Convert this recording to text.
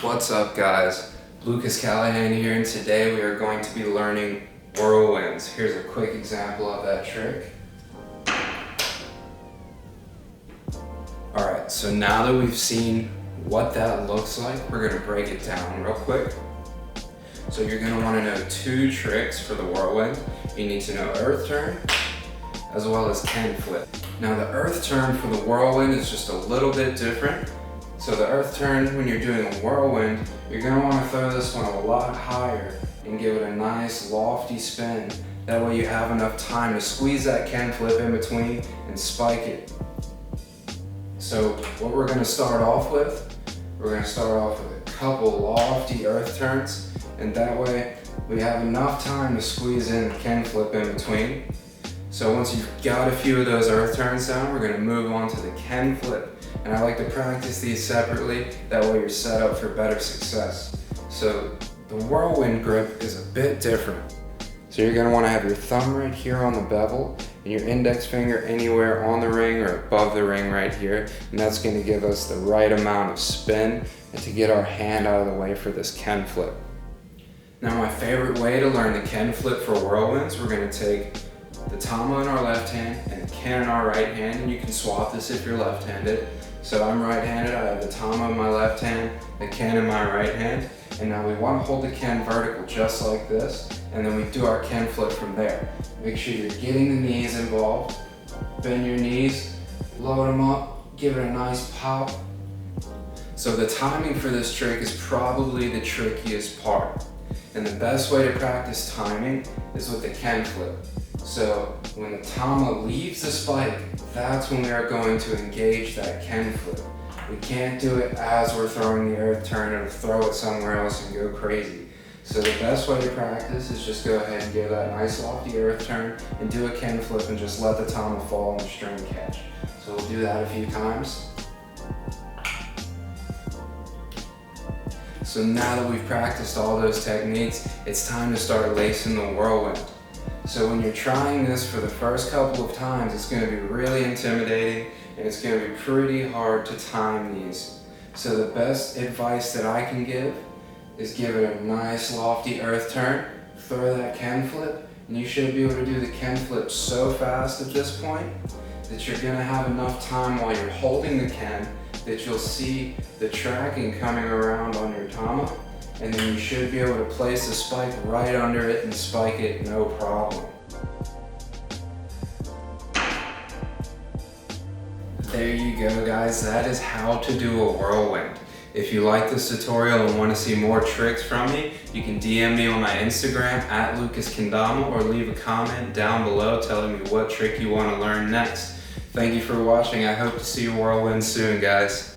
What's up guys, Lucas Callahan here, and today we are going to be learning whirlwinds. Here's a quick example of that trick. Alright, so now that we've seen what that looks like, we're going to break it down real quick. So you're going to want to know two tricks for the whirlwind. You need to know earth turn as well as Ken flip. Now the earth turn for the whirlwind is just a little bit different. So the earth turn, when you're doing a whirlwind, you're going to want to throw this one a lot higher and give it a nice lofty spin. That way you have enough time to squeeze that Ken flip in between and spike it. So what we're going to start off with, we're going to start off with a couple lofty earth turns, and that way we have enough time to squeeze in the Ken flip in between. So once you've got a few of those earth turns down, we're going to move on to the Ken flip. And I like to practice these separately, that way you're set up for better success. So the whirlwind grip is a bit different. So you're going to want to have your thumb right here on the bevel and your index finger anywhere on the ring or above the ring right here. And that's going to give us the right amount of spin and to get our hand out of the way for this Ken flip. Now my favorite way to learn the Ken flip for whirlwinds, we're going to take the tama in our left hand and the Ken in our right hand, and you can swap this if you're left-handed. So I'm right-handed, I have the tama in my left hand, the Ken in my right hand, and now we want to hold the Ken vertical just like this, and then we do our Ken flip from there. Make sure you're getting the knees involved. Bend your knees, load them up, give it a nice pop. So the timing for this trick is probably the trickiest part. And the best way to practice timing is with the Ken flip. So when the tama leaves the spike, that's when we are going to engage that Ken flip. We can't do it as we're throwing the earth turn or throw it somewhere else and go crazy. So the best way to practice is just go ahead and give that nice lofty earth turn and do a Ken flip and just let the tama fall and the string catch. So we'll do that a few times. So now that we've practiced all those techniques, it's time to start lacing the whirlwind. So when you're trying this for the first couple of times, it's going to be really intimidating and it's going to be pretty hard to time these. So the best advice that I can give is give it a nice lofty earth turn, throw that Ken flip, and you should be able to do the Ken flip so fast at this point that you're going to have enough time while you're holding the Ken that you'll see the tracking coming around on your tama, and then you should be able to place the spike right under it and spike it no problem. There you go guys, that is how to do a whirlwind. If you like this tutorial and want to see more tricks from me, you can DM me on my Instagram at @LucasKendama or leave a comment down below telling me what trick you want to learn next. Thank you for watching. I hope to see you whirlwind soon, guys.